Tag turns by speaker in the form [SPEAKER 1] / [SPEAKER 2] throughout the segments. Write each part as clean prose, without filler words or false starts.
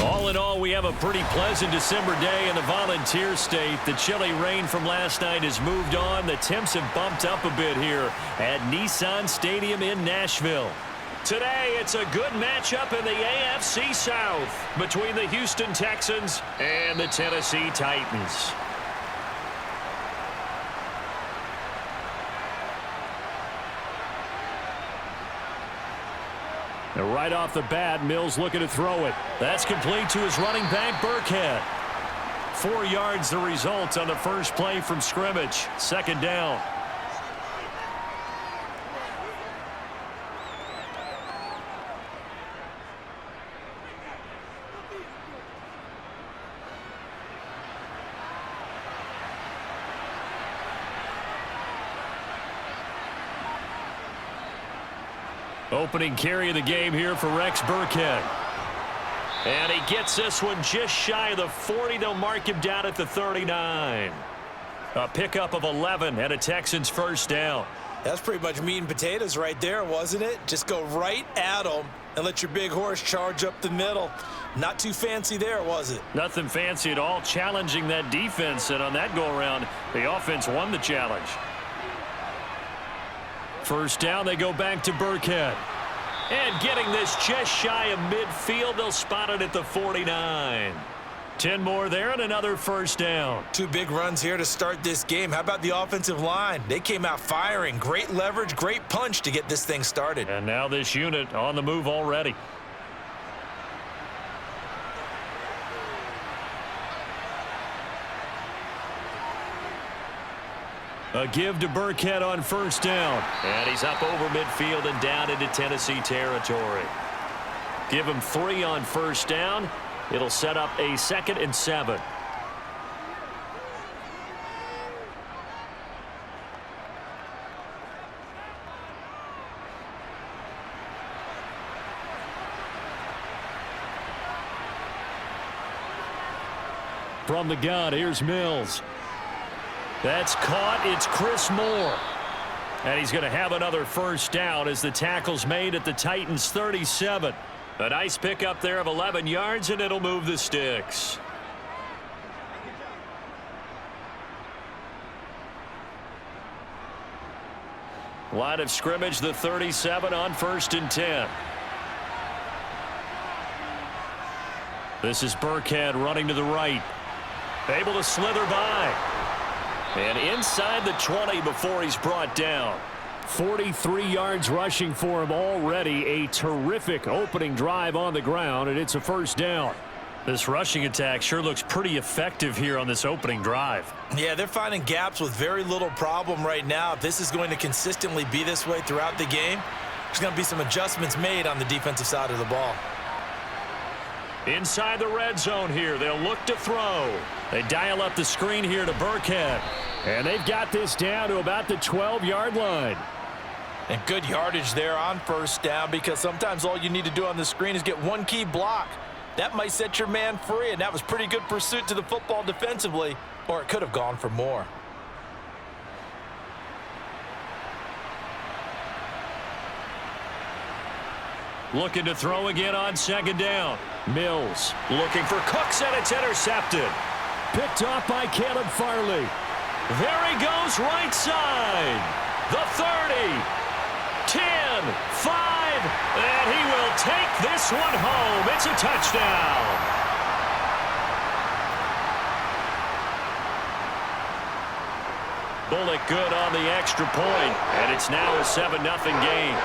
[SPEAKER 1] All in all, we have a pretty pleasant December day in the Volunteer State. The chilly rain from last night has moved on. The temps have bumped up a bit here at Nissan Stadium in Nashville. Today, it's a good matchup in the AFC South between the Houston Texans and the Tennessee Titans. And right off the bat, Mills looking to throw it. That's complete to his running back, Burkhead. 4 yards the result on the first play from scrimmage. Second down. Opening carry of the game here for Rex Burkhead. And he gets this one just shy of the 40. They'll mark him down at the 39. A pickup of 11 and a Texans first down.
[SPEAKER 2] That's pretty much meat and potatoes right there, wasn't it? Just go right at them and let your big horse charge up the middle. Not too fancy there, was it?
[SPEAKER 1] Nothing fancy at all, challenging that defense. And on that go-around, the offense won the challenge. First down, they go back to Burkhead. And getting this just shy of midfield, they'll spot it at the 49. 10 more there and another first down.
[SPEAKER 2] 2 big runs here to start this game. How about the offensive line? They came out firing. Great leverage, great punch to get this thing started.
[SPEAKER 1] And now this unit on the move already. A give to Burkhead on first down. And he's up over midfield and down into Tennessee territory. Give him 3 on first down. It'll set up a 2nd and 7. From the gun, here's Mills. That's caught. It's Chris Moore. And he's going to have another first down as the tackle's made at the Titans' 37. A nice pickup there of 11 yards, and it'll move the sticks. Line of scrimmage, the 37 on 1st and 10. This is Burkhead running to the right. Able to slither by. And inside the 20 before he's brought down. 43 yards rushing for him already. A terrific opening drive on the ground, and it's a first down. This rushing attack sure looks pretty effective here on this opening drive.
[SPEAKER 2] Yeah, they're finding gaps with very little problem right now. If this is going to consistently be this way throughout the game, there's going to be some adjustments made on the defensive side of the ball.
[SPEAKER 1] Inside the red zone here, they'll look to throw. They dial up the screen here to Burkhead. And they've got this down to about the 12-yard line.
[SPEAKER 2] And good yardage there on first down, because sometimes all you need to do on the screen is get one key block. That might set your man free, and that was pretty good pursuit to the football defensively, or it could have gone for more.
[SPEAKER 1] Looking to throw again on second down. Mills looking for Cooks, and it's intercepted. Picked off by Caleb Farley. There he goes right side. The 30, 10, 5, and he will take this one home. It's a touchdown. Bullock good on the extra point, and it's now a 7-0 game.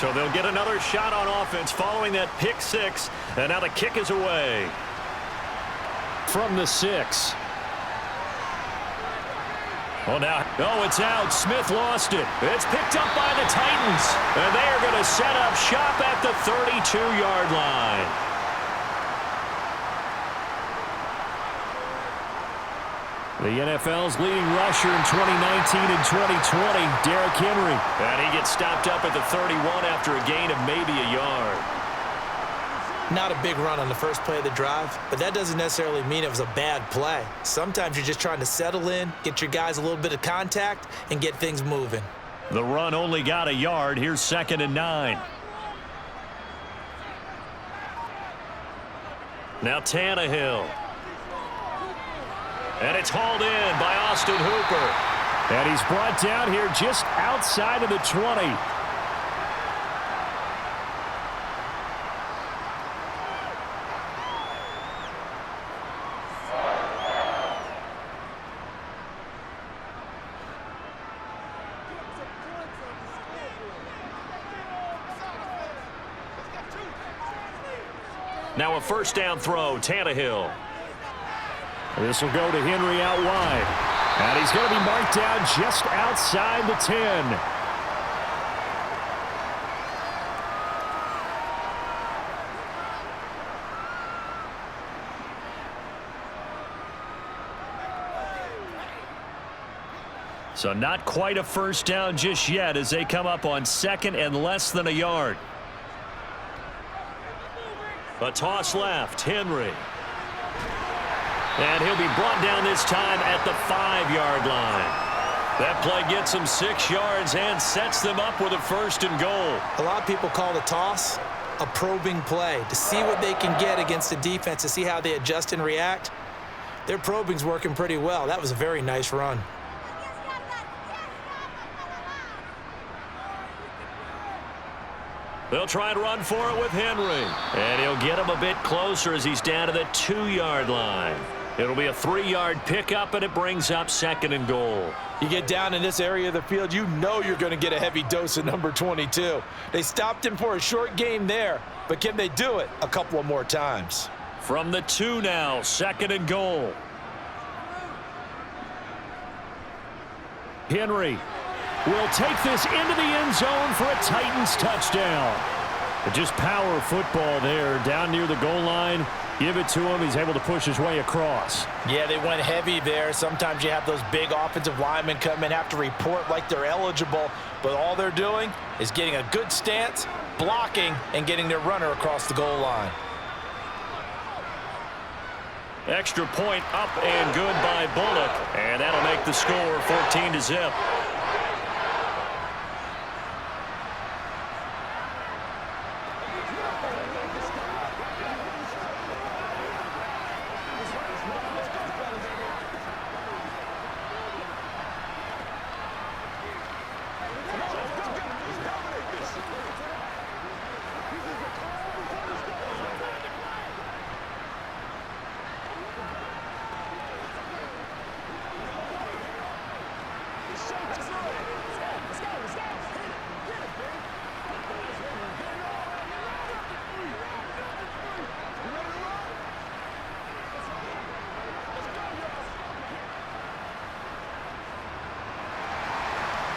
[SPEAKER 1] So they'll get another shot on offense following that pick six. And now the kick is away. From the 6. Oh, now, it's out. Smith lost it. It's picked up by the Titans. And they are going to set up shop at the 32-yard line. The NFL's leading rusher in 2019 and 2020, Derrick Henry. And he gets stopped up at the 31 after a gain of maybe a yard.
[SPEAKER 2] Not a big run on the first play of the drive, but that doesn't necessarily mean it was a bad play. Sometimes you're just trying to settle in, get your guys a little bit of contact, and get things moving.
[SPEAKER 1] The run only got a yard. Here's 2nd and 9. Now Tannehill. And it's hauled in by Austin Hooper. And he's brought down here just outside of the 20. Now a first down throw, Tannehill. This will go to Henry out wide. And he's going to be marked down just outside the 10. So not quite a first down just yet as they come up on 2nd and less than a yard. A toss left, Henry. And he'll be brought down this time at the 5-yard line. That play gets him 6 yards and sets them up with a 1st and goal.
[SPEAKER 2] A lot of people call the toss a probing play to see what they can get against the defense, to see how they adjust and react. Their probing's working pretty well. That was a very nice run.
[SPEAKER 1] They'll try and run for it with Henry. And he'll get him a bit closer as he's down to the 2-yard line. It'll be a 3-yard pickup, and it brings up 2nd and goal.
[SPEAKER 2] You get down in this area of the field, you know you're going to get a heavy dose of number 22. They stopped him for a short game there, but can they do it a couple of more times?
[SPEAKER 1] From the 2 now, 2nd and goal. Henry will take this into the end zone for a Titans touchdown. Just power football there down near the goal line. Give it to him. He's able to push his way across.
[SPEAKER 2] Yeah, they went heavy there. Sometimes you have those big offensive linemen come in, have to report like they're eligible, but all they're doing is getting a good stance, blocking, and getting their runner across the goal line.
[SPEAKER 1] Extra point up and good by Bullock, and that'll make the score 14-0.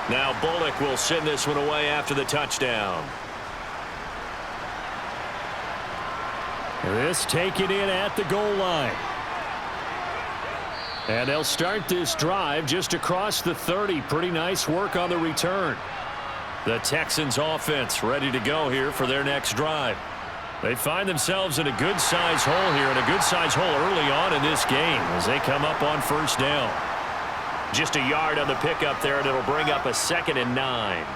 [SPEAKER 1] Now Bullock will send this one away after the touchdown. This taken in at the goal line. And they'll start this drive just across the 30. Pretty nice work on the return. The Texans offense ready to go here for their next drive. They find themselves in a good-sized hole here, and a good-sized hole early on in this game as they come up on 1st down. Just a yard on the pickup there, and it'll bring up a 2nd and 9.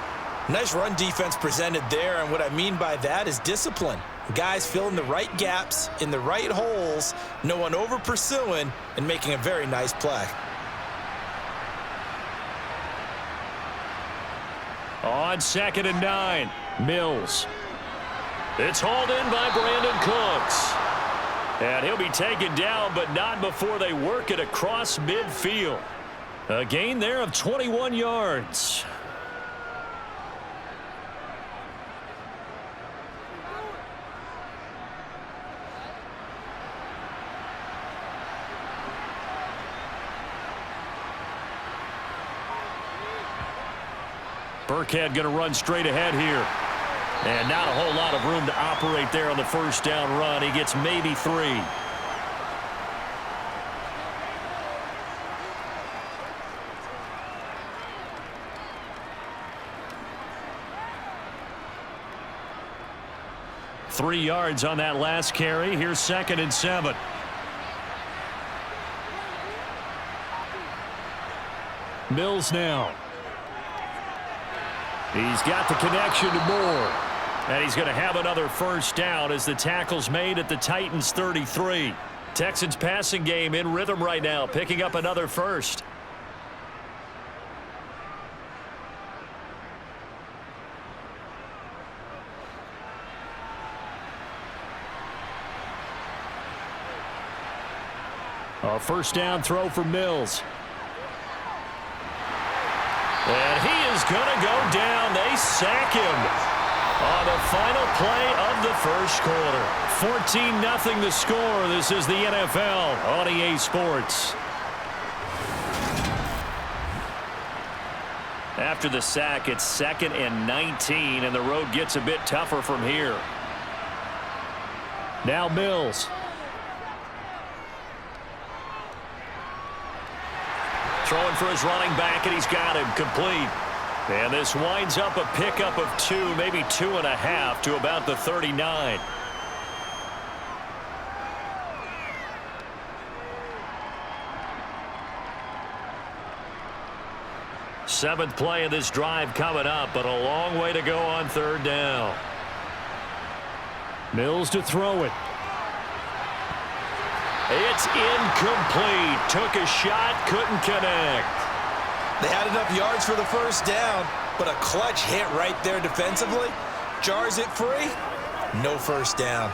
[SPEAKER 2] Nice run defense presented there, and what I mean by that is discipline. Guys filling the right gaps in the right holes, no one over pursuing, and making a very nice play.
[SPEAKER 1] On 2nd and 9, Mills. It's hauled in by Brandon Cooks. And he'll be taken down, but not before they work it across midfield. A gain there of 21 yards. Burkhead going to run straight ahead here. And not a whole lot of room to operate there on the first down run. He gets maybe 3. Three yards on that last carry. Here's 2nd and 7. Mills now. He's got the connection to Moore. And he's going to have another first down as the tackle's made at the Titans' 33. Texans passing game in rhythm right now, picking up another first. A first down throw for Mills. And he is going to go down. They sack him on the final play of the first quarter. 14-0 the score. This is the NFL on EA Sports. After the sack, it's 2nd and 19, and the road gets a bit tougher from here. Now Mills. Throwing for his running back, and he's got him complete. And this winds up a pickup of 2, maybe 2.5 to about the 39. Seventh play of this drive coming up, but a long way to go on 3rd down. Mills to throw it. It's incomplete. Took a shot, couldn't connect.
[SPEAKER 2] They had enough yards for the first down, but a clutch hit right there defensively. Jars it free. No first down.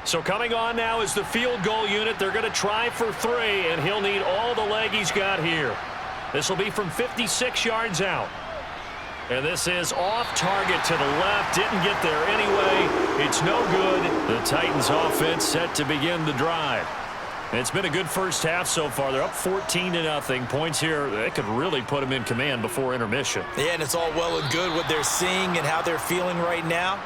[SPEAKER 1] So coming on now is the field goal unit. They're going to try for 3, and he'll need all the leg he's got here. This will be from 56 yards out. And this is off target to the left. Didn't get there anyway. It's no good. The Titans offense set to begin the drive. It's been a good first half so far. They're up 14-0. Points here, they could really put them in command before intermission.
[SPEAKER 2] Yeah, and it's all well and good what they're seeing and how they're feeling right now.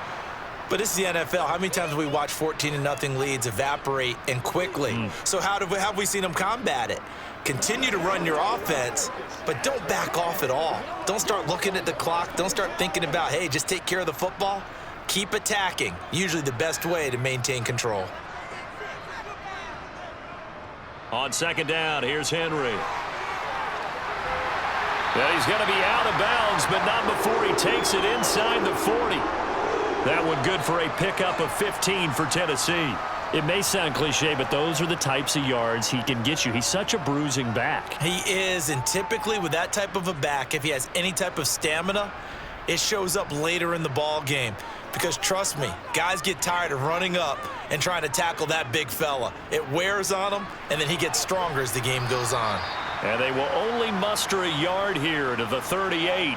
[SPEAKER 2] But this is the NFL. How many times have we watched 14-0 leads evaporate and quickly? So how have we seen them combat it? Continue to run your offense, but don't back off at all. Don't start looking at the clock. Don't start thinking about, hey, just take care of the football. Keep attacking. Usually the best way to maintain control.
[SPEAKER 1] On 2nd down, here's Henry. And he's going to be out of bounds, but not before he takes it inside the 40. That one good for a pickup of 15 for Tennessee. It may sound cliche, but those are the types of yards he can get you. He's such a bruising back.
[SPEAKER 2] He is, and typically with that type of a back, if he has any type of stamina, it shows up later in the ball game. Because trust me, guys get tired of running up and trying to tackle that big fella. It wears on him, and then he gets stronger as the game goes on.
[SPEAKER 1] And they will only muster a yard here to the 38.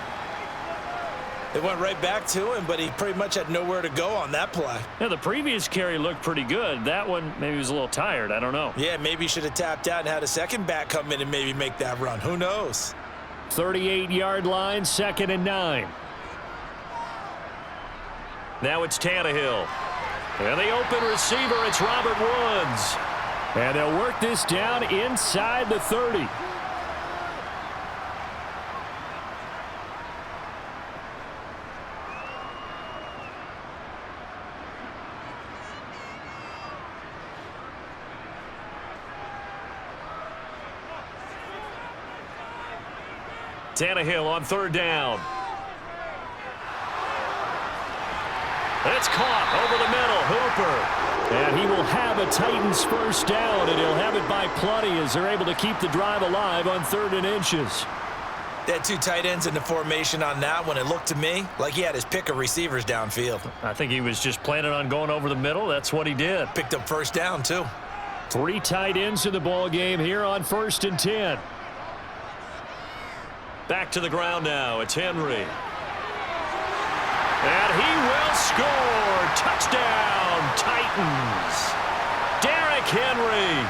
[SPEAKER 2] They went right back to him, but he pretty much had nowhere to go on that play.
[SPEAKER 1] Yeah, the previous carry looked pretty good. That one, maybe he was a little tired. I don't know.
[SPEAKER 2] Yeah, maybe he should have tapped out and had a second back come in and maybe make that run. Who knows?
[SPEAKER 1] 38-yard line, 2nd and 9. Now it's Tannehill. And the open receiver, it's Robert Woods. And they'll work this down inside the 30. Tannehill on 3rd down. It's caught over the middle. Hooper. And he will have a Titans first down, and he'll have it by plenty as they're able to keep the drive alive on 3rd and inches.
[SPEAKER 2] They had 2 tight ends in the formation on that one. It looked to me like he had his pick of receivers downfield.
[SPEAKER 1] I think he was just planning on going over the middle. That's what he did.
[SPEAKER 2] Picked up first down, too.
[SPEAKER 1] 3 tight ends in the ball game here on 1st and 10. Back to the ground now. It's Henry. And he will score. Touchdown, Titans. Derrick Henry.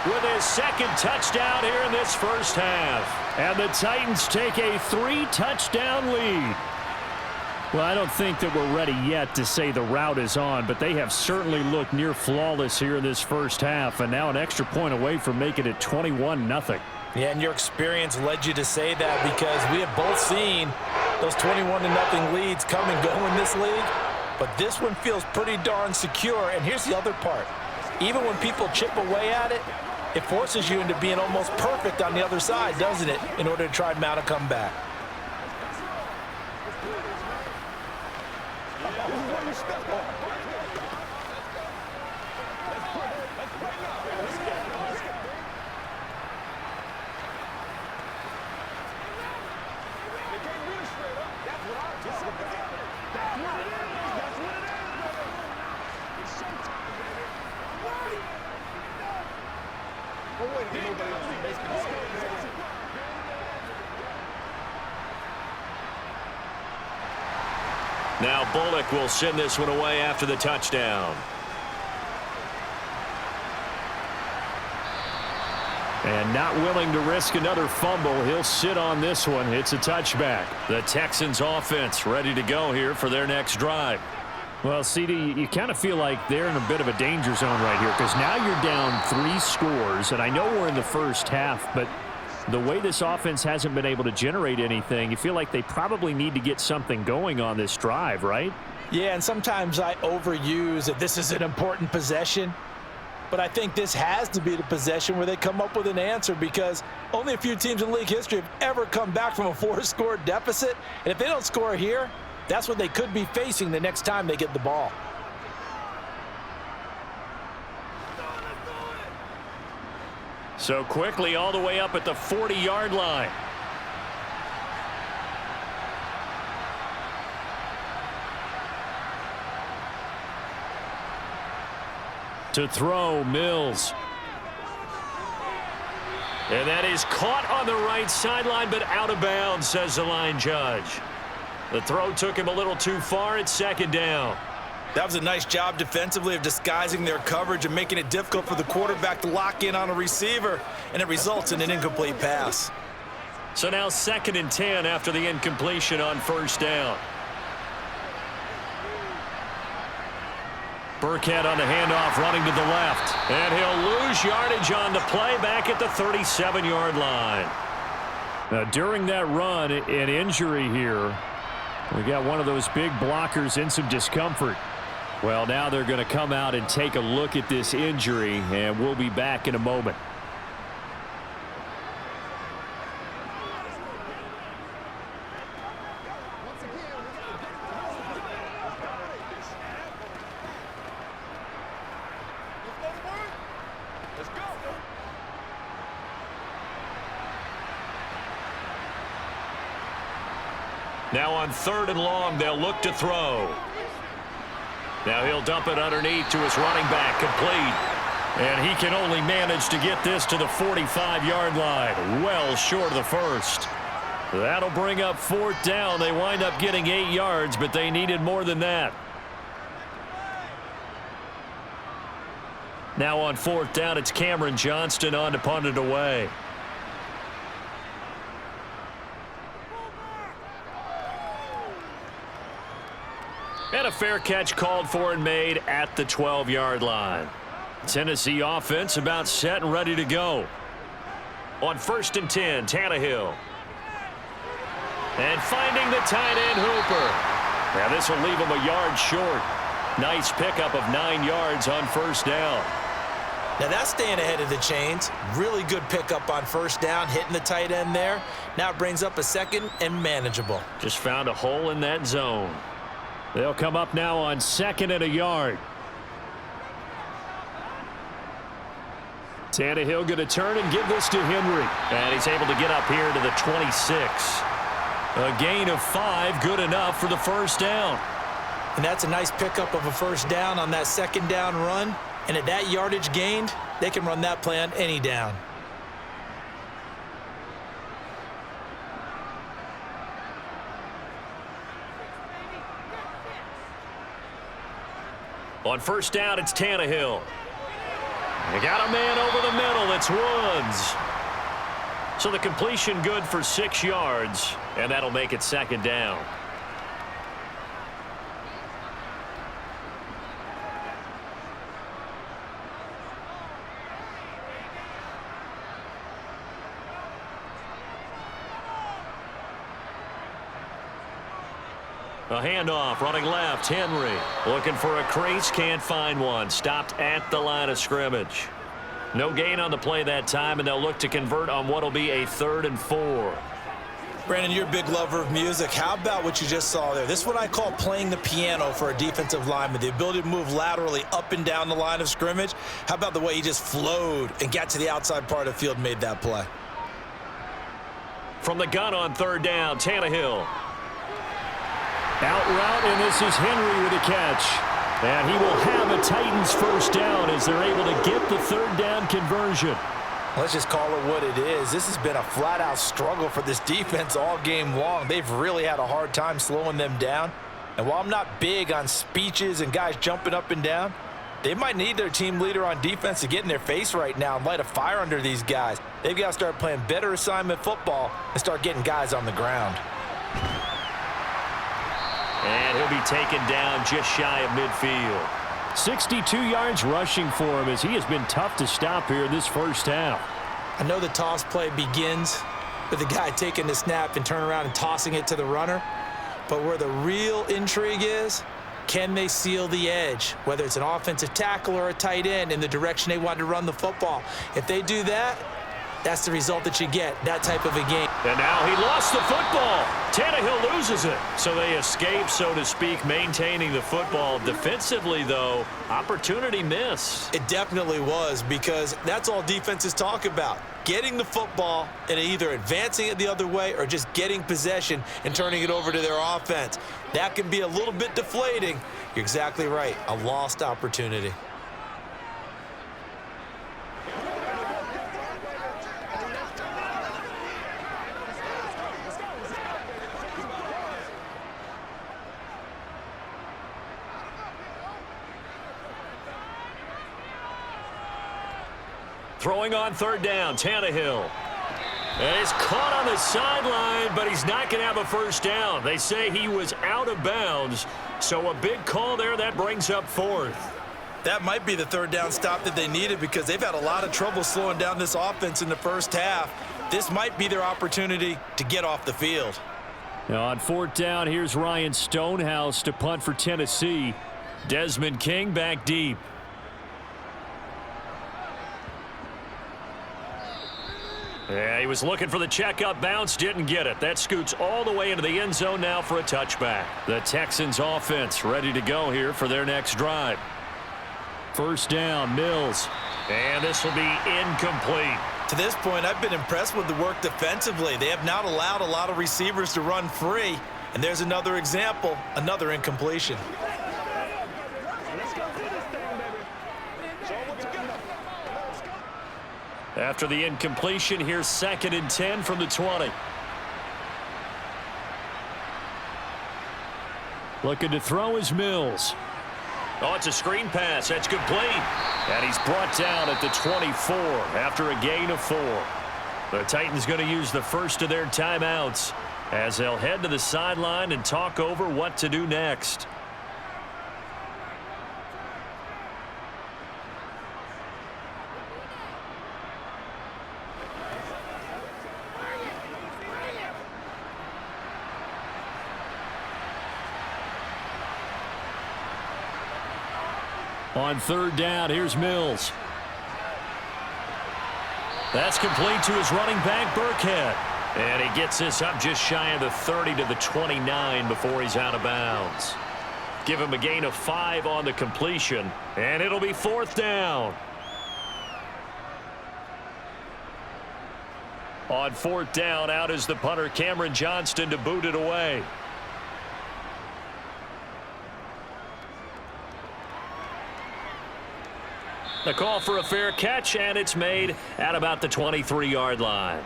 [SPEAKER 1] with his second touchdown here in this first half. And the Titans take a 3-touchdown lead. Well, I don't think that we're ready yet to say the route is on, but they have certainly looked near flawless here in this first half, and now an extra point away from making it 21-0.
[SPEAKER 2] Yeah, and your experience led you to say that because we have both seen those 21-0 leads come and go in this league, but this one feels pretty darn secure. And here's the other part. Even when people chip away at it, it forces you into being almost perfect on the other side, doesn't it, in order to try and mount a comeback.
[SPEAKER 1] Now Bullock will send this one away after the touchdown. And not willing to risk another fumble, he'll sit on this one. It's a touchback. The Texans offense ready to go here for their next drive. Well, CD, you kind of feel like they're in a bit of a danger zone right here because now you're down 3 scores, and I know we're in the first half, but the way this offense hasn't been able to generate anything, you feel like they probably need to get something going on this drive, right?
[SPEAKER 2] Yeah, and sometimes I overuse that this is an important possession, but I think this has to be the possession where they come up with an answer because only a few teams in league history have ever come back from a 4-score deficit, and if they don't score here, that's what they could be facing the next time they get the ball.
[SPEAKER 1] So quickly all the way up at the 40-yard line. To throw, Mills. And that is caught on the right sideline, but out of bounds, says the line judge. The throw took him a little too far. It's second down.
[SPEAKER 2] That was a nice job defensively of disguising their coverage and making it difficult for the quarterback to lock in on a receiver, and it results in an incomplete pass.
[SPEAKER 1] So now 2nd and 10 after the incompletion on first down. Burkhead on the handoff running to the left. And he'll lose yardage on the play back at the 37-yard line. Now, during that run, an injury here. We got one of those big blockers in some discomfort. Well, now they're going to come out and take a look at this injury, and we'll be back in a moment. Now on 3rd and long, they'll look to throw. Now he'll dump it underneath to his running back, complete. And he can only manage to get this to the 45-yard line, well short of the first. That'll bring up 4th down. They wind up getting 8 yards, but they needed more than that. Now on 4th down, it's Cameron Johnston on to punt it away. And a fair catch called for and made at the 12-yard line. Tennessee offense about set and ready to go. On 1st and 10, Tannehill. And finding the tight end Hooper. Now this will leave him a yard short. Nice pickup of 9 yards on 1st down.
[SPEAKER 2] Now that's staying ahead of the chains. Really good pickup on 1st down, hitting the tight end there. Now it brings up a 2nd and manageable.
[SPEAKER 1] Just found a hole in that zone. They'll come up now on 2nd and a yard. Tannehill going to turn and give this to Henry. And he's able to get up here to the 26. A gain of 5, good enough for the 1st down.
[SPEAKER 2] And that's a nice pickup of a 1st down on that 2nd down run. And at that yardage gained, they can run that play on any down.
[SPEAKER 1] On 1st down, it's Tannehill. They got a man over the middle. It's Woods. So the completion good for 6 yards, and that'll make it 2nd down. A handoff, running left, Henry. Looking for a crease, can't find one. Stopped at the line of scrimmage. No gain on the play that time, and they'll look to convert on what will be a 3rd and 4.
[SPEAKER 2] Brandon, you're a big lover of music. How about what you just saw there? This is what I call playing the piano for a defensive lineman, the ability to move laterally up and down the line of scrimmage. How about the way he just flowed and got to the outside part of the field and made that play?
[SPEAKER 1] From the gun on 3rd down, Tannehill. Out route, and this is Henry with a catch. And he will have a Titans 1st down as they're able to get the 3rd down conversion.
[SPEAKER 2] Let's just call it what it is. This has been a flat-out struggle for this defense all game long. They've really had a hard time slowing them down. And while I'm not big on speeches and guys jumping up and down, they might need their team leader on defense to get in their face right now and light a fire under these guys. They've got to start playing better assignment football and start getting guys on the ground.
[SPEAKER 1] And he'll be taken down just shy of midfield. 62 yards rushing for him as he has been tough to stop here in this 1st half.
[SPEAKER 2] I know the toss play begins with the guy taking the snap and turning around and tossing it to the runner. But where the real intrigue is, can they seal the edge, whether it's an offensive tackle or a tight end, in the direction they want to run the football? If they do that, that's the result that you get, that type of a game.
[SPEAKER 1] And now he lost the football. Tannehill loses it. So they escape, so to speak, maintaining the football. Defensively, though, opportunity missed.
[SPEAKER 2] It definitely was, because that's all defenses talk about. Getting the football and either advancing it the other way or just getting possession and turning it over to their offense. That can be a little bit deflating. You're exactly right. A lost opportunity.
[SPEAKER 1] Throwing on 3rd down, Tannehill. And he's caught on the sideline, but he's not going to have a 1st down. They say he was out of bounds, so a big call there. That brings up 4th.
[SPEAKER 2] That might be the 3rd down stop that they needed, because they've had a lot of trouble slowing down this offense in the 1st half. This might be their opportunity to get off the field.
[SPEAKER 1] Now on 4th down, here's Ryan Stonehouse to punt for Tennessee. Desmond King back deep. Yeah, he was looking for the checkup bounce, didn't get it. That scoots all the way into the end zone now for a touchback. The Texans offense ready to go here for their next drive. 1st down, Mills. And this will be incomplete.
[SPEAKER 2] To this point, I've been impressed with the work defensively. They have not allowed a lot of receivers to run free. And there's another example, another incompletion.
[SPEAKER 1] After the incompletion, here's 2nd and 10 from the 20. Looking to throw is Mills. Oh, it's a screen pass. That's complete. And he's brought down at the 24 after a gain of 4. The Titans going to use the first of their timeouts as they'll head to the sideline and talk over what to do next. On 3rd down, here's Mills. That's complete to his running back, Burkhead. And he gets this up just shy of the 30 to the 29 before he's out of bounds. Give him a gain of 5 on the completion, and it'll be 4th down. On 4th down, out is the punter, Cameron Johnston, to boot it away. The call for a fair catch, and it's made at about the 23-yard line.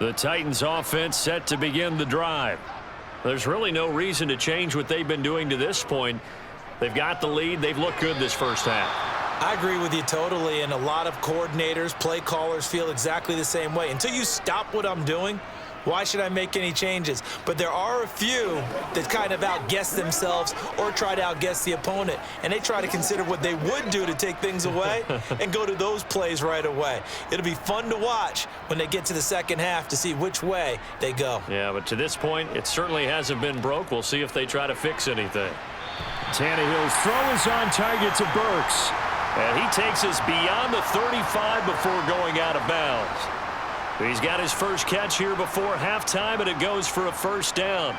[SPEAKER 1] The Titans offense set to begin the drive. There's really no reason to change what they've been doing to this point. They've got the lead. They've looked good this 1st half.
[SPEAKER 2] I agree with you totally, and a lot of coordinators, play callers feel exactly the same way. Until you stop what I'm doing, why should I make any changes? But there are a few that kind of outguess themselves or try to outguess the opponent, and they try to consider what they would do to take things away and go to those plays right away. It'll be fun to watch when they get to the second half to see which way they go.
[SPEAKER 1] Yeah, but to this point, it certainly hasn't been broke. We'll see if they try to fix anything. Tannehill's throw is on target to Burks. And he takes us beyond the 35 before going out of bounds. He's got his first catch here before halftime, and it goes for a first down.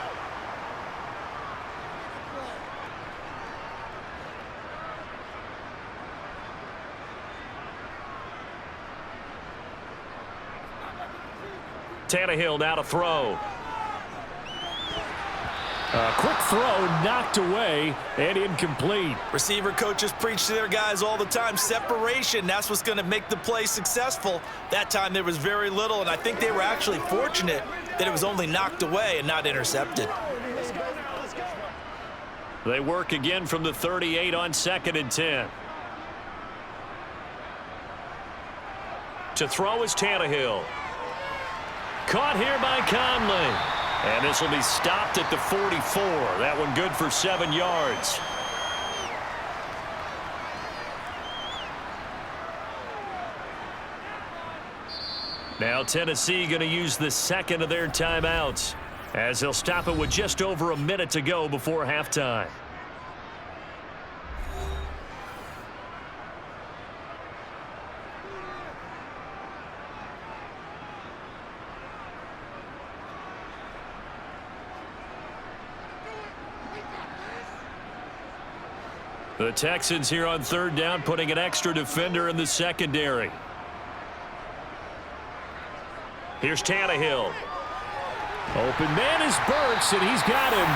[SPEAKER 1] Tannehill now to throw. A quick throw knocked away and incomplete.
[SPEAKER 2] Receiver coaches preach to their guys all the time. Separation, that's what's going to make the play successful. That time there was very little, and I think they were actually fortunate that it was only knocked away and not intercepted.
[SPEAKER 1] They work again from the 38 on 2nd and 10. To throw is Tannehill. Caught here by Conley. And this will be stopped at the 44. That one good for 7 yards. Now Tennessee going to use the second of their timeouts, as they'll stop it with just over a minute to go before halftime. The Texans here on 3rd down, putting an extra defender in the secondary. Here's Tannehill. Open man is Burks, and he's got him.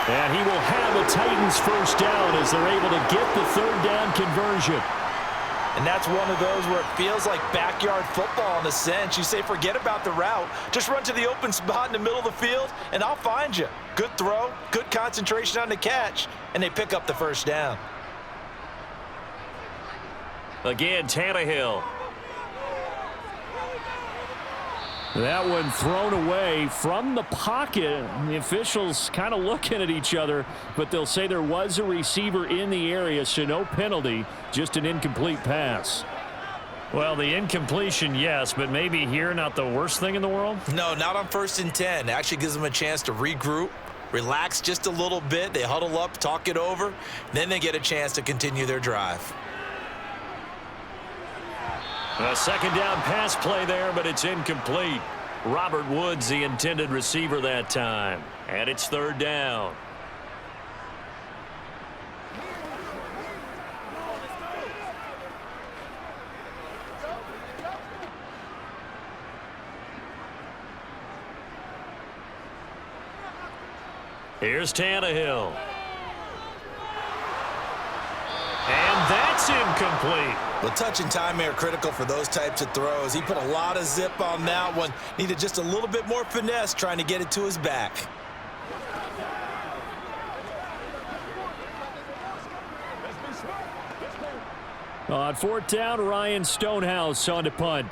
[SPEAKER 1] And he will have a Titans first down as they're able to get the 3rd down conversion.
[SPEAKER 2] And that's one of those where it feels like backyard football in a sense. You say forget about the route. Just run to the open spot in the middle of the field, and I'll find you. Good throw, good concentration on the catch, and they pick up the first down.
[SPEAKER 1] Again, Tannehill.
[SPEAKER 3] That one thrown away from the pocket. The officials kind of looking at each other, but they'll say there was a receiver in the area, so no penalty, just an incomplete pass.
[SPEAKER 1] Well, the incompletion, yes, but maybe here not the worst thing in the world?
[SPEAKER 2] No, not on 1st and 10. It actually gives them a chance to regroup, relax just a little bit. They huddle up, talk it over, then they get a chance to continue their drive.
[SPEAKER 1] A 2nd down pass play there, but it's incomplete. Robert Woods, the intended receiver that time. And it's 3rd down. Here's Tannehill. And that's incomplete.
[SPEAKER 2] Well, touch and time are critical for those types of throws. He put a lot of zip on that one. Needed just a little bit more finesse trying to get it to his back.
[SPEAKER 3] On 4th down, Ryan Stonehouse on to punt.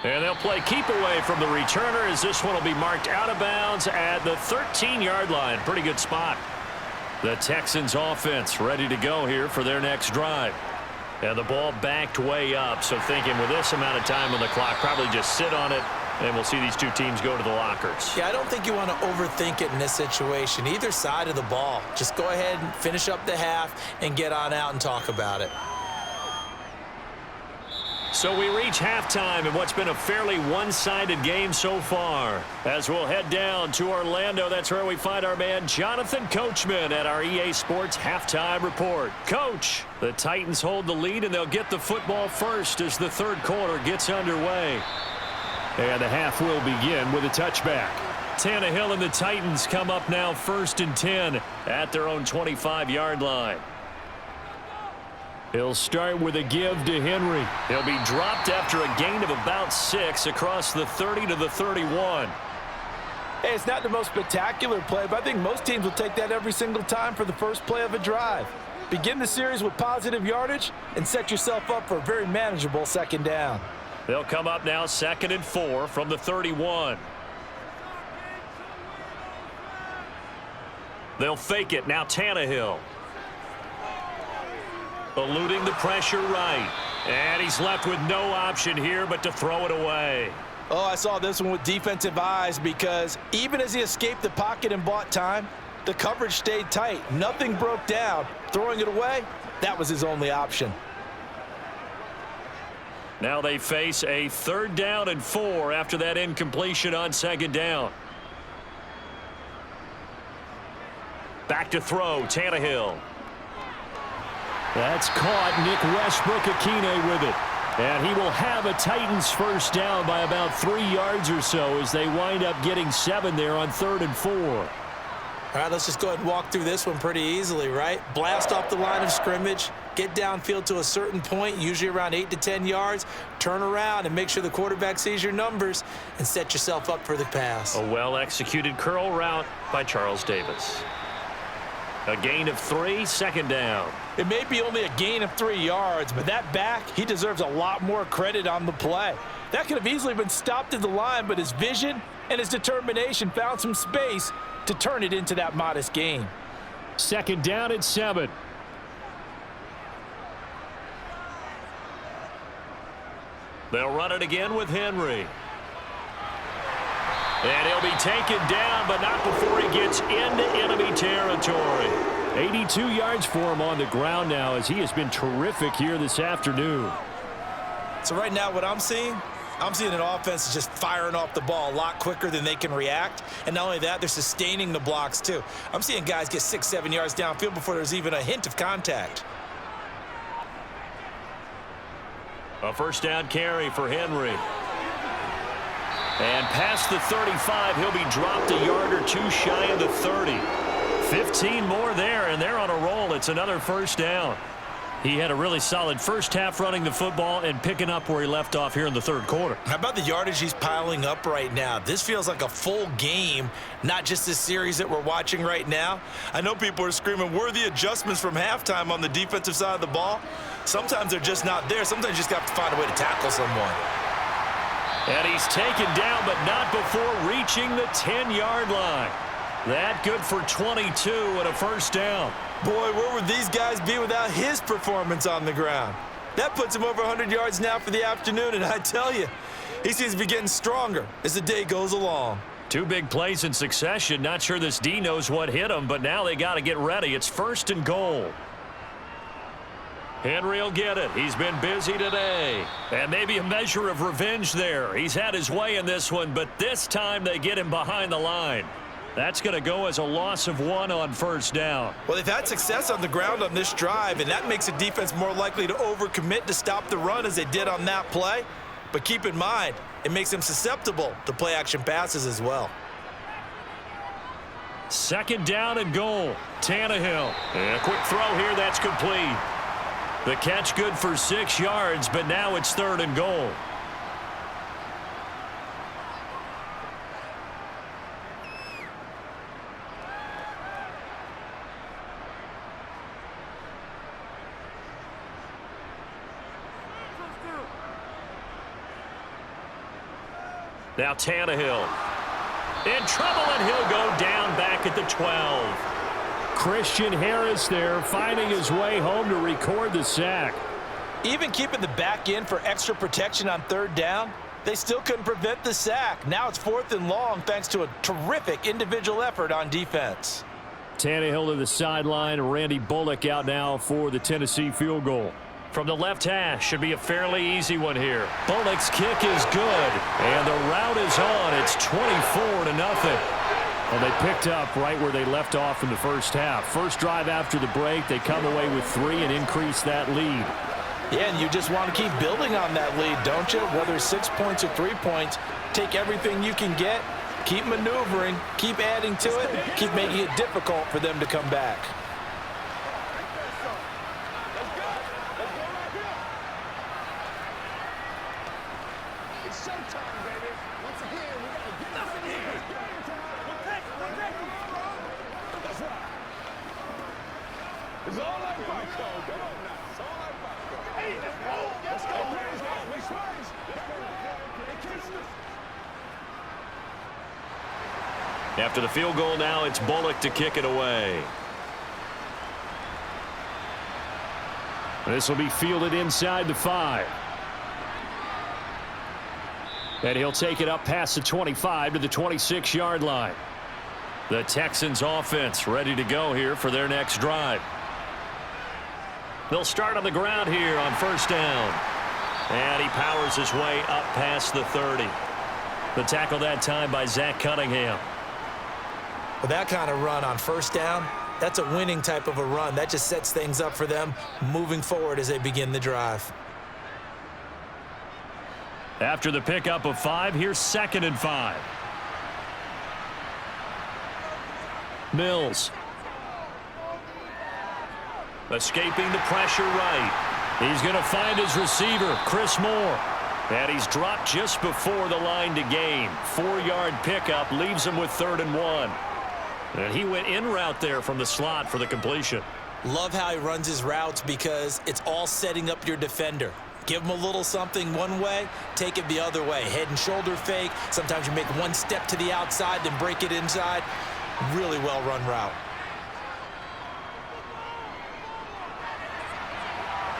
[SPEAKER 1] And they'll play keep away from the returner as this one will be marked out of bounds at the 13-yard line. Pretty good spot. The Texans offense ready to go here for their next drive. And the ball backed way up, so thinking with this amount of time on the clock, probably just sit on it, and we'll see these two teams go to the lockers.
[SPEAKER 2] Yeah, I don't think you want to overthink it in this situation. Either side of the ball. Just go ahead and finish up the half and get on out and talk about it.
[SPEAKER 1] So we reach halftime in what's been a fairly one-sided game so far. As we'll head down to Orlando, that's where we find our man Jonathan Coachman at our EA Sports Halftime Report. Coach, the Titans hold the lead, and they'll get the football first as the 3rd quarter gets underway.
[SPEAKER 3] And the half will begin with a touchback.
[SPEAKER 1] Tannehill and the Titans come up now 1st and 10 at their own 25-yard line.
[SPEAKER 3] He'll start with a give to Henry.
[SPEAKER 1] He'll be dropped after a gain of about 6 across the 30 to the 31.
[SPEAKER 2] Hey, it's not the most spectacular play, but I think most teams will take that every single time for the first play of a drive. Begin the series with positive yardage and set yourself up for a very manageable second down.
[SPEAKER 1] They'll come up now 2nd and 4 from the 31. They'll fake it. Now Tannehill. Eluding the pressure right. And he's left with no option here but to throw it away.
[SPEAKER 2] Oh, I saw this one with defensive eyes because even as he escaped the pocket and bought time, the coverage stayed tight. Nothing broke down. Throwing it away, that was his only option.
[SPEAKER 1] Now they face a 3rd down and 4 after that incompletion on 2nd down. Back to throw, Tannehill.
[SPEAKER 3] That's caught. Nick Westbrook-Akine with it. And he will have a Titans first down by about 3 yards or so as they wind up getting 7 there on 3rd and 4.
[SPEAKER 2] All right, let's just go ahead and walk through this one pretty easily, right? Blast off the line of scrimmage, get downfield to a certain point, usually around 8 to 10 yards, turn around and make sure the quarterback sees your numbers and set yourself up for the pass.
[SPEAKER 1] A well-executed curl route by Charles Davis. A gain of 3, 2nd down.
[SPEAKER 2] It may be only a gain of 3 yards, but that back, he deserves a lot more credit on the play. That could have easily been stopped at the line, but his vision and his determination found some space to turn it into that modest gain.
[SPEAKER 3] 2nd down and 7.
[SPEAKER 1] They'll run it again with Henry. And he'll be taken down, but not before he gets into enemy territory.
[SPEAKER 3] 82 yards for him on the ground now as he has been terrific here this afternoon.
[SPEAKER 2] So right now what I'm seeing an offense is just firing off the ball a lot quicker than they can react. And not only that, they're sustaining the blocks too. I'm seeing guys get 6, 7 yards downfield before there's even a hint of contact.
[SPEAKER 1] A first down carry for Henry. And past the 35, he'll be dropped a yard or 2 shy of the 30. 15 more there, and they're on a roll. It's another first down. He had a really solid first half running the football and picking up where he left off here in the 3rd quarter.
[SPEAKER 2] How about the yardage he's piling up right now? This feels like a full game, not just this series that we're watching right now. I know people are screaming, worthy adjustments from halftime on the defensive side of the ball. Sometimes they're just not there. Sometimes you just have to find a way to tackle someone.
[SPEAKER 1] And he's taken down, but not before reaching the 10-yard line. That good for 22 and a first down.
[SPEAKER 2] Boy, where would these guys be without his performance on the ground? That puts him over 100 yards now for the afternoon, and I tell you, he seems to be getting stronger as the day goes along.
[SPEAKER 1] 2 big plays in succession. Not sure this D knows what hit him, but now they got to get ready. It's 1st and goal. Henry will get it. He's been busy today. And maybe a measure of revenge there. He's had his way in this one, but this time they get him behind the line. That's going to go as a loss of 1 on first down.
[SPEAKER 2] Well, they've had success on the ground on this drive, and that makes the defense more likely to overcommit to stop the run as they did on that play. But keep in mind, it makes them susceptible to play-action passes as well.
[SPEAKER 1] 2nd down and goal. Tannehill. And a quick throw here. That's complete. The catch good for 6 yards, but now it's 3rd and goal. Now Tannehill. In trouble, and he'll go down back at the 12.
[SPEAKER 3] Christian Harris there finding his way home to record the sack.
[SPEAKER 2] Even keeping the back in for extra protection on 3rd down, they still couldn't prevent the sack. Now it's 4th and long thanks to a terrific individual effort on defense.
[SPEAKER 3] Tannehill to the sideline. Randy Bullock out now for the Tennessee field goal.
[SPEAKER 1] From the left hash, should be a fairly easy one here. Bullock's kick is good, and the route is on. It's 24-0.
[SPEAKER 3] Well, they picked up right where they left off in the first half. First drive after the break, they come away with 3 and increase that lead.
[SPEAKER 2] Yeah, and you just want to keep building on that lead, don't you? Whether it's 6 points or 3 points, take everything you can get, keep maneuvering, keep adding to it, keep making it difficult for them to come back.
[SPEAKER 1] After the field goal now, it's Bullock to kick it away.
[SPEAKER 3] This will be fielded inside the 5. And he'll take it up past the 25 to the 26-yard line. The Texans offense ready to go here for their next drive. They'll start on the ground here on first down. And he powers his way up past the 30. The tackle that time by Zach Cunningham.
[SPEAKER 2] With that kind of run on first down, that's a winning type of a run. That just sets things up for them moving forward as they begin the drive.
[SPEAKER 3] After the pickup of 5, here's 2nd and 5. Mills. Escaping the pressure right. He's going to find his receiver, Chris Moore. And he's dropped just before the line to gain. 4-yard pickup leaves him with 3rd and 1. And he went in route there from the slot for the completion.
[SPEAKER 2] Love how he runs his routes because it's all setting up your defender. Give him a little something one way, take it the other way. Head and shoulder fake. Sometimes you make one step to the outside, then break it inside. Really well-run route.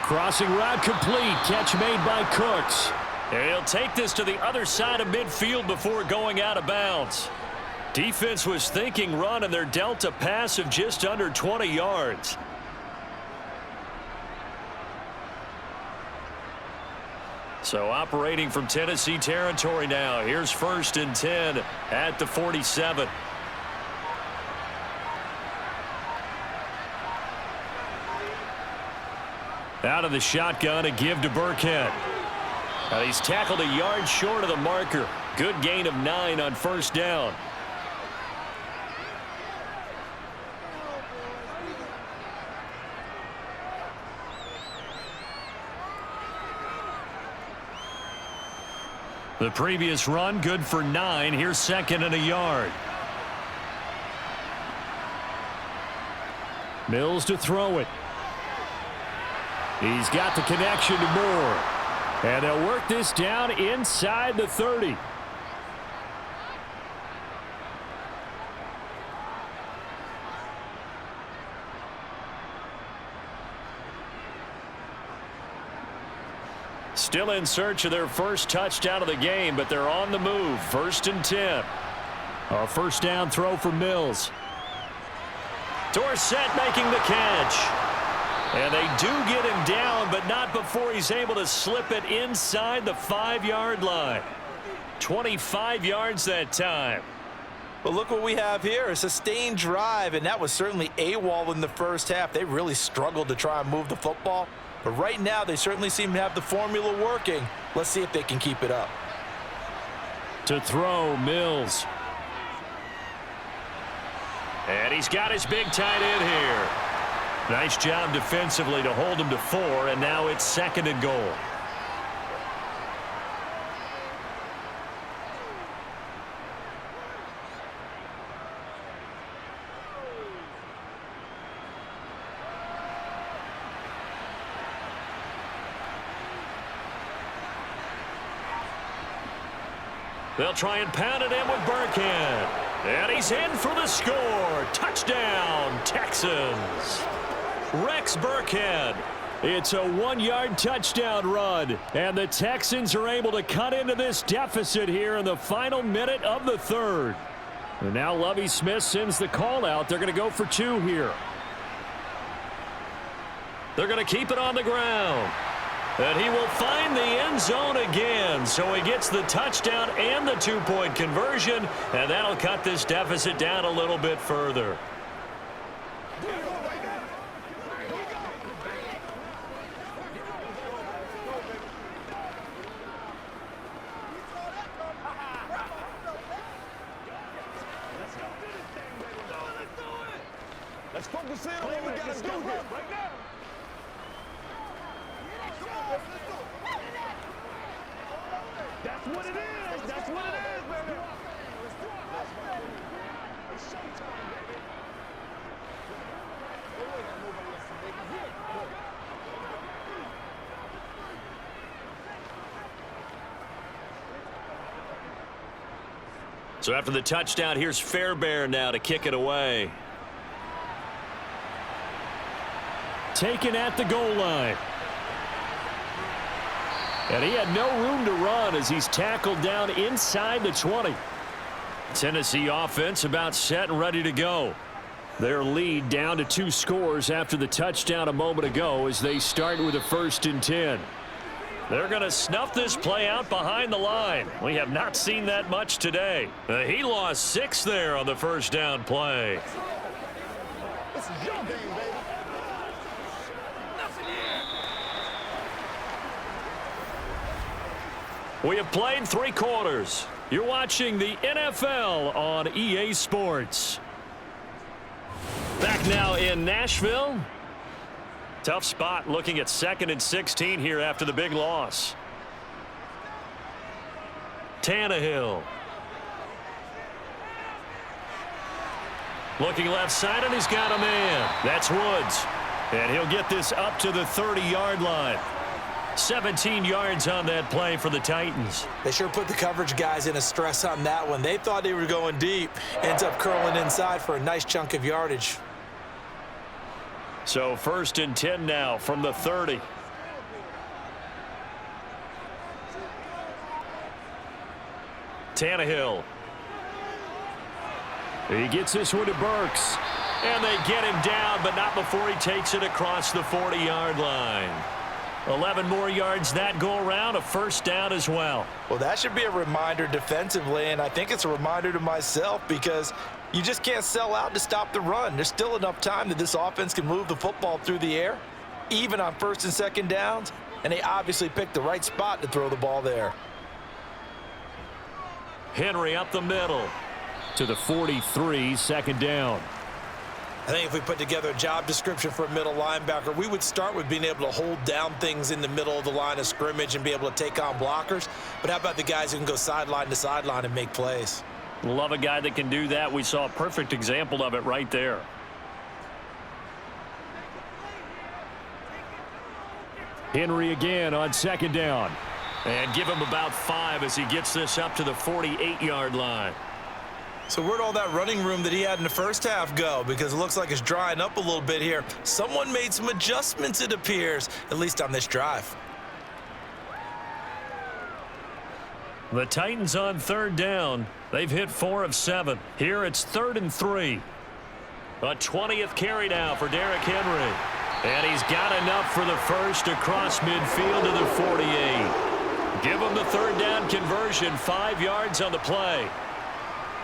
[SPEAKER 3] Crossing route complete. Catch made by Cooks. And he'll take this to the other side of midfield before going out of bounds. Defense was thinking run, and they're dealt a pass of just under 20 yards. So operating from Tennessee territory now. Here's 1st and 10 at the 47. Out of the shotgun, a give to Burkhead. And he's tackled a yard short of the marker. Good gain of 9 on first down. The previous run good for 9. Here's 2nd and a yard. Mills to throw it. He's got the connection to Moore. And they'll work this down inside the 30. Still in search of their first touchdown of the game, but they're on the move. 1st and 10. A first down throw for Mills. Dorsett making the catch. And they do get him down, but not before he's able to slip it inside the 5-yard line. 25 yards that time.
[SPEAKER 2] But look what we have here, a sustained drive, and that was certainly AWOL in the first half. They really struggled to try and move the football. But right now, they certainly seem to have the formula working. Let's see if they can keep it up.
[SPEAKER 3] To throw, Mills. And he's got his big tight end here. Nice job defensively to hold him to 4, and now it's 2nd and goal. They'll try and pound it in with Burkhead. And he's in for the score. Touchdown, Texans. Rex Burkhead. It's a 1-yard touchdown run. And the Texans are able to cut into this deficit here in the final minute of the 3rd. And now Lovie Smith sends the call out. They're going to go for 2 here. They're going to keep it on the ground. And he will find the end zone again. So he gets the touchdown and the 2-point conversion. And that'll cut this deficit down a little bit further.
[SPEAKER 4] Let's focus in on what we got to do here right now. That's what it is. That's what it is, baby. It's showtime, baby.
[SPEAKER 1] So after the touchdown, here's Fairbairn now to kick it away.
[SPEAKER 3] Taken at the goal line. And he had no room to run as he's tackled down inside the 20. Tennessee offense about set and ready to go. Their lead down to 2 scores after the touchdown a moment ago as they start with a 1st and 10. They're going to snuff this play out behind the line. We have not seen that much today. He lost 6 there on the first down play.
[SPEAKER 4] This is your game, baby.
[SPEAKER 1] We have played 3 quarters. You're watching the NFL on EA Sports. Back now in Nashville. Tough spot looking at 2nd and 16 here after the big loss. Tannehill. Looking left side, and he's got a man. That's Woods. And he'll get this up to the 30-yard line. 17 yards on that play for the Titans.
[SPEAKER 2] They sure put the coverage guys in a stress on that one. They thought they were going deep. Ends up curling inside for a nice chunk of yardage.
[SPEAKER 1] So 1st and 10 now from the 30. Tannehill.
[SPEAKER 3] He gets this one to Burks.
[SPEAKER 1] And they get him down, but not before he takes it across the 40-yard line. 11 more yards that go around, a 1st down as well.
[SPEAKER 2] Well, that should be a reminder defensively, and I think it's a reminder to myself because you just can't sell out to stop the run. There's still enough time that this offense can move the football through the air, even on 1st and 2nd downs, and they obviously picked the right spot to throw the ball there.
[SPEAKER 1] Henry up the middle.
[SPEAKER 3] To the 43, 2nd down.
[SPEAKER 2] I think if we put together a job description for a middle linebacker, we would start with being able to hold down things in the middle of the line of scrimmage and be able to take on blockers. But how about the guys who can go sideline to sideline and make plays?
[SPEAKER 1] Love a guy that can do that. We saw a perfect example of it right there.
[SPEAKER 3] Henry again on 2nd down.
[SPEAKER 1] And give him about 5 as he gets this up to the 48-yard line.
[SPEAKER 2] So where'd all that running room that he had in the first half go? Because it looks like it's drying up a little bit here. Someone made some adjustments, it appears, at least on this drive.
[SPEAKER 1] The Titans on 3rd down. They've hit 4 of 7. Here it's 3rd and 3. A 20th carry now for Derrick Henry. And he's got enough for the 1st across midfield to the 48. Give him the 3rd down conversion, 5 yards on the play.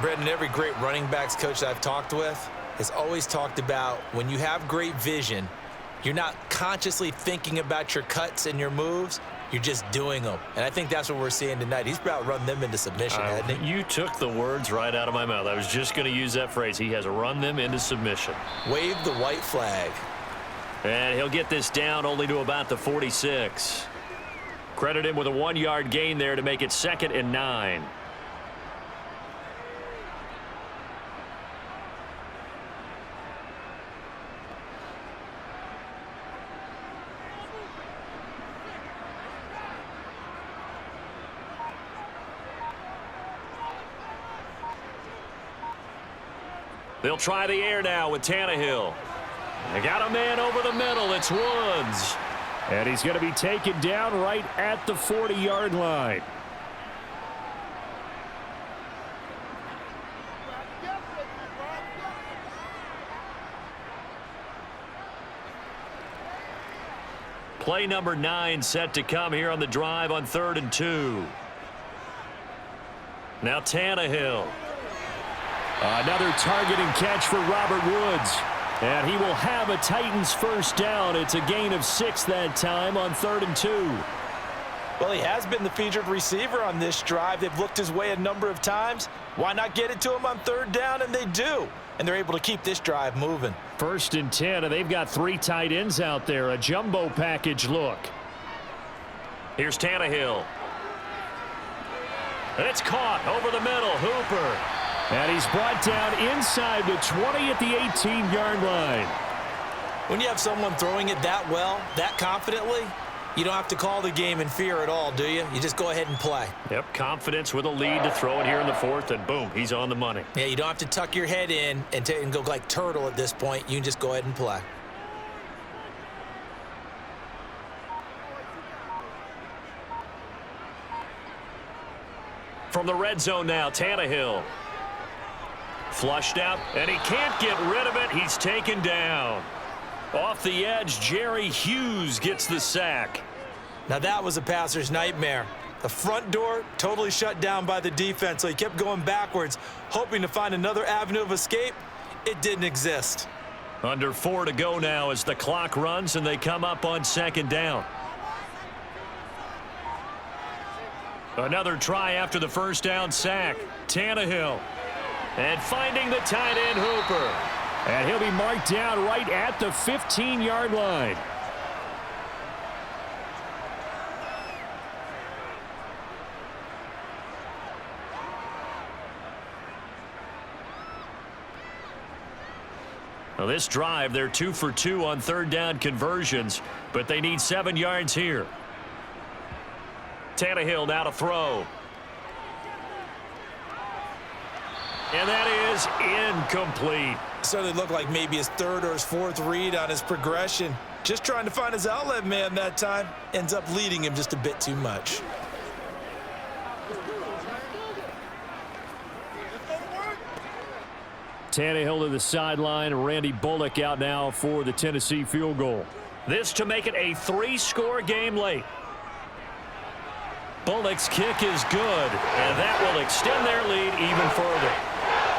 [SPEAKER 2] Brendan, every great running backs coach that I've talked with has always talked about when you have great vision, you're not consciously thinking about your cuts and your moves. You're just doing them. And I think that's what we're seeing tonight. He's about run them into submission, hasn't he?
[SPEAKER 1] You took the words right out of my mouth. I was just going to use that phrase. He has run them into submission.
[SPEAKER 2] Wave the white flag.
[SPEAKER 1] And he'll get this down only to about the 46. Credit him with a 1-yard gain there to make it 2nd and 9. They'll try the air now with Tannehill. They got a man over the middle. It's Woods.
[SPEAKER 3] And he's going to be taken down right at the 40-yard line.
[SPEAKER 1] Play number 9 set to come here on the drive on 3rd and 2. Now Tannehill.
[SPEAKER 3] Another target and catch for Robert Woods. And he will have a Titans 1st down. It's a gain of 6 that time on 3rd and 2.
[SPEAKER 2] Well, he has been the featured receiver on this drive. They've looked his way a number of times. Why not get it to him on 3rd down? And they do. And they're able to keep this drive moving.
[SPEAKER 3] 1st and 10, and they've got 3 tight ends out there. A jumbo package look.
[SPEAKER 1] Here's Tannehill. And it's caught over the middle. Hooper.
[SPEAKER 3] And he's brought down inside the 20 at the 18-yard line.
[SPEAKER 2] When you have someone throwing it that well, that confidently, You don't have to call the game in fear at all, do you? You just go ahead and play.
[SPEAKER 1] Yep, confidence with a lead to throw it here in the fourth, and boom, he's on the money.
[SPEAKER 2] Yeah, you don't have to tuck your head in and go like turtle at this point. You can just go ahead and play.
[SPEAKER 1] From the red zone now, Tannehill. Flushed out, and he can't get rid of it. He's taken down. Off the edge, Jerry Hughes gets the sack.
[SPEAKER 2] Now that was a passer's nightmare. The front door totally shut down by the defense, so he kept going backwards, hoping to find another avenue of escape. It didn't exist.
[SPEAKER 1] Under 4 to go now as the clock runs, and they come up on second down. Another try after the first down sack. Tannehill. And finding the tight end Hooper.
[SPEAKER 3] And he'll be marked down right at the 15-yard line.
[SPEAKER 1] Well, this drive, they're 2 for 2 on third down conversions, but they need 7 yards here. Tannehill now to throw. And that is incomplete.
[SPEAKER 2] So it looked like maybe his third or his fourth read on his progression. Just trying to find his outlet man that time. Ends up leading him just a bit too much.
[SPEAKER 3] Tannehill to the sideline. Randy Bullock out now for the Tennessee field goal.
[SPEAKER 1] This to make it a 3-score game late. Bullock's kick is good, and that will extend their lead even further.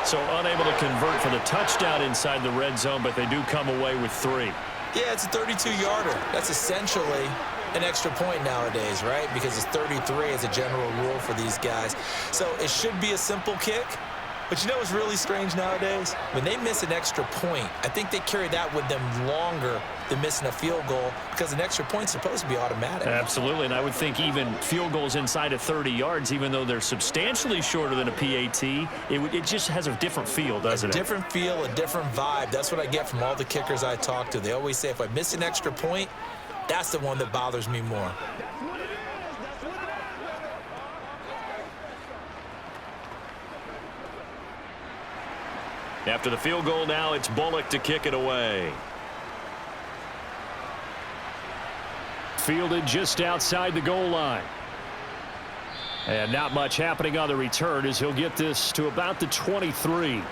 [SPEAKER 1] So unable to convert for the touchdown inside the red zone, but they do come away with 3.
[SPEAKER 2] Yeah, it's a 32-yarder. That's essentially an extra point nowadays, right? Because it's 33 as a general rule for these guys. So it should be a simple kick. But you know what's really strange nowadays? When they miss an extra point, I think they carry that with them longer than missing a field goal because an extra point's supposed to be automatic.
[SPEAKER 1] Absolutely, and I would think even field goals inside of 30 yards, even though they're substantially shorter than a PAT, it just has a different feel, doesn't it?
[SPEAKER 2] A different feel, a different vibe. That's what I get from all the kickers I talk to. They always say if I miss an extra point, that's the one that bothers me more.
[SPEAKER 1] After the field goal now, it's Bullock to kick it away.
[SPEAKER 3] Fielded just outside the goal line. And not much happening on the return as he'll get this to about the 23.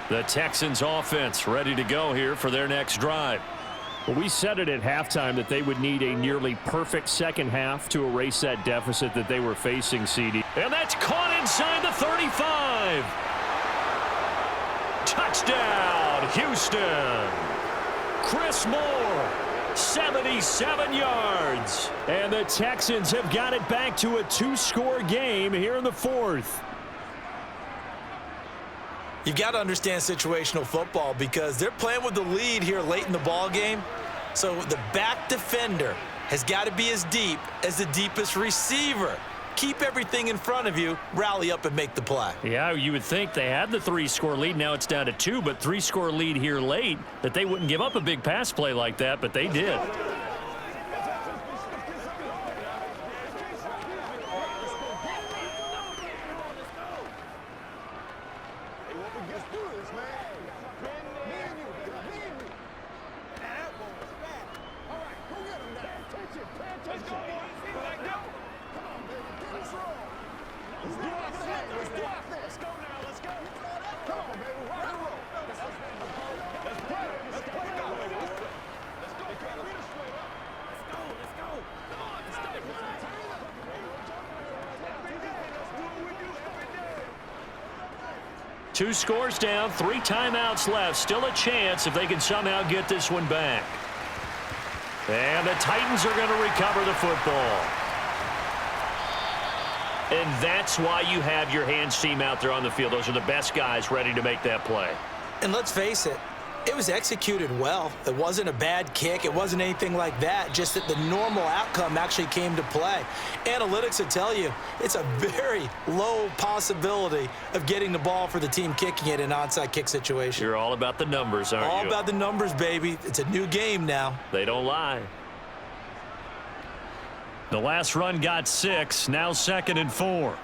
[SPEAKER 1] The Texans offense ready to go here for their next drive.
[SPEAKER 3] Well, we said it at halftime that they would need a nearly perfect second half to erase that deficit that they were facing, CD.
[SPEAKER 1] And that's caught inside the 35. Touchdown, Houston. Chris Moore, 77 yards.
[SPEAKER 3] And the Texans have got it back to a 2-score game here in the fourth.
[SPEAKER 2] You've got to understand situational football because they're playing with the lead here late in the ball game. So the back defender has got to be as deep as the deepest receiver. Keep everything in front of you, rally up and make the play.
[SPEAKER 1] Yeah, you would think they had the 3-score lead. Now it's down to 2, but 3-score lead here late, that they wouldn't give up a big pass play like that, but they did. Two scores down, 3 timeouts left. Still a chance if they can somehow get this one back. And the Titans are going to recover the football. And that's why you have your hands team out there on the field. Those are the best guys ready to make that play.
[SPEAKER 2] And let's face it, it was executed well. It wasn't a bad kick. It wasn't anything like that. Just that the normal outcome actually came to play. Analytics will tell you it's a very low possibility of getting the ball for the team kicking it in an onside kick situation.
[SPEAKER 1] You're all about the numbers, aren't you?
[SPEAKER 2] All about the numbers, baby. It's a new game now.
[SPEAKER 1] They don't lie. The last run got 6. Now 2nd and 4.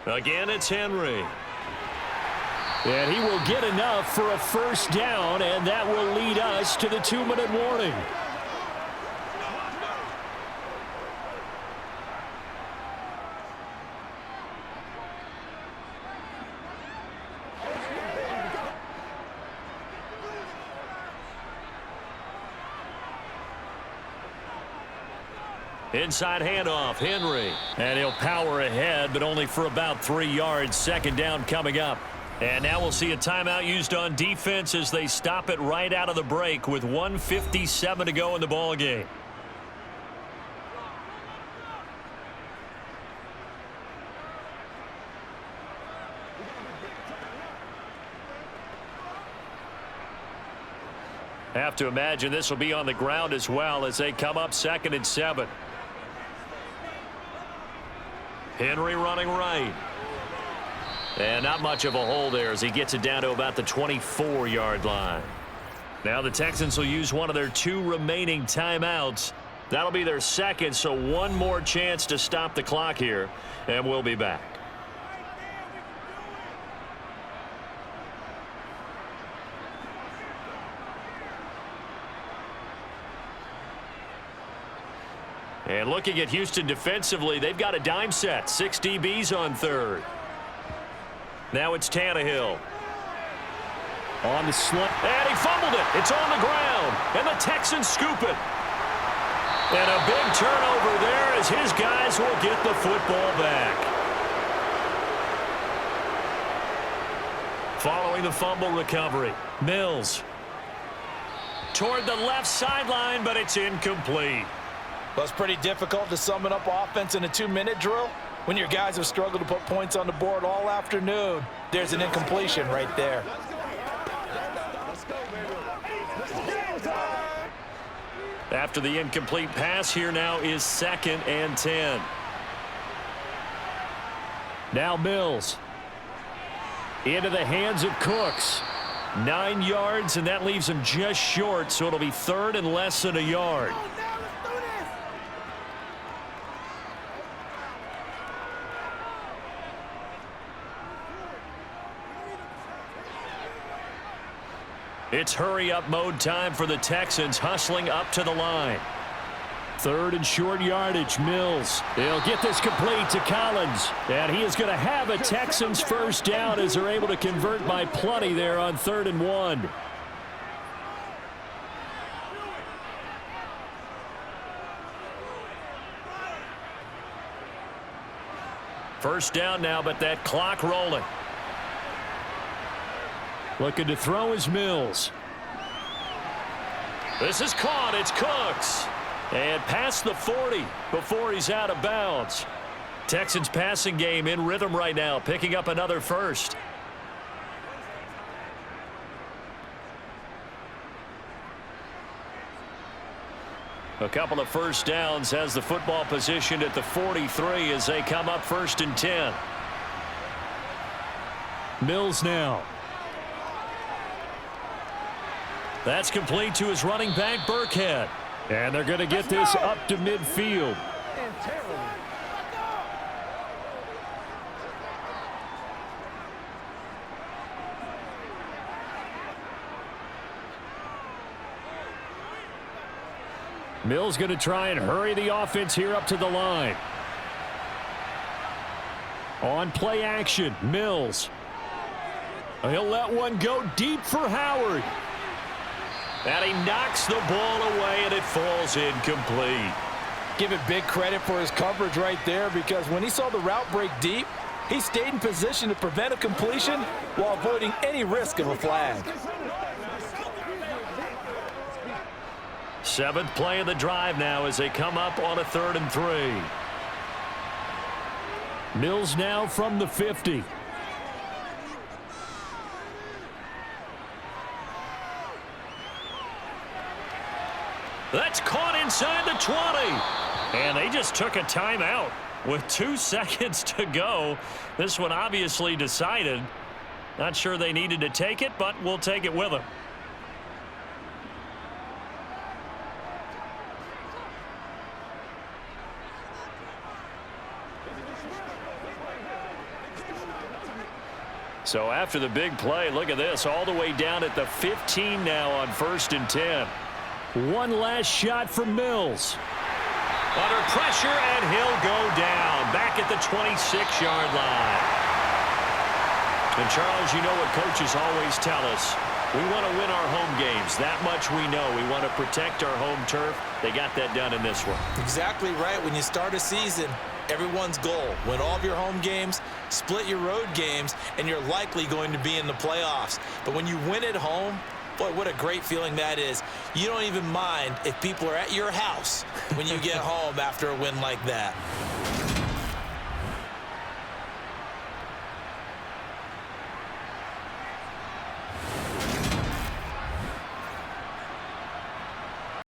[SPEAKER 1] Again, it's Henry.
[SPEAKER 3] And he will get enough for a first down, and that will lead us to the 2-minute warning.
[SPEAKER 1] Inside handoff, Henry. And he'll power ahead, but only for about 3 yards. 2nd down coming up. And now we'll see a timeout used on defense as they stop it right out of the break with 1:57 to go in the ball game. Have to imagine this will be on the ground as well as they come up 2nd and 7. Henry running right. And not much of a hole there as he gets it down to about the 24-yard line. Now the Texans will use one of their 2 remaining timeouts. That'll be their 2nd, so one more chance to stop the clock here, and we'll be back. And looking at Houston defensively, they've got a dime set. 6 DBs on 3rd. Now it's Tannehill.
[SPEAKER 3] On the slant.
[SPEAKER 1] And he fumbled it. It's on the ground. And the Texans scoop it. And a big turnover there as his guys will get the football back. Following the fumble recovery, Mills. Toward the left sideline, but it's incomplete.
[SPEAKER 2] Well, it's pretty difficult to sum up offense in a 2-minute drill. When your guys have struggled to put points on the board all afternoon, there's an incompletion right there.
[SPEAKER 1] After the incomplete pass, here now is 2nd and 10.
[SPEAKER 3] Now Mills. Into the hands of Cooks. 9 yards, and that leaves him just short, so it'll be 3rd and less than a yard. It's hurry-up mode time for the Texans, hustling up to the line. 3rd and short yardage, Mills. They'll get this complete to Collins. And he is going to have a Texans first down as they're able to convert by plenty there on 3rd and 1. First down now, but that clock rolling. Looking to throw is Mills. This is caught. It's Cooks. And past the 40 before he's out of bounds. Texans passing game in rhythm right now, picking up another first. A couple of first downs has the football positioned at the 43 as they come up 1st and 10. Mills now. That's complete to his running back, Burkhead. And they're going to get this up to midfield. Mills going to try and hurry the offense here up to the line. On play action, Mills. He'll let one go deep for Howard. And he knocks the ball away, and it falls incomplete.
[SPEAKER 2] Give it big credit for his coverage right there, because when he saw the route break deep, he stayed in position to prevent a completion while avoiding any risk of a flag.
[SPEAKER 1] 7th play of the drive now as they come up on a 3rd and 3. Mills now from the 50. That's caught inside the 20. And they just took a timeout with 2 seconds to go. This one obviously decided. Not sure they needed to take it, but we'll take it with them. So after the big play, look at this, all the way down at the 15 now on 1st and 10.
[SPEAKER 3] One last shot for Mills.
[SPEAKER 1] Under pressure, and he'll go down back at the 26-yard line. And, Charles, you know what coaches always tell us. We want to win our home games. That much we know. We want to protect our home turf. They got that done in this one.
[SPEAKER 2] Exactly right. When you start a season, everyone's goal, win all of your home games, split your road games, and you're likely going to be in the playoffs. But when you win at home, boy, what a great feeling that is. You don't even mind if people are at your house when you get home after a win like that.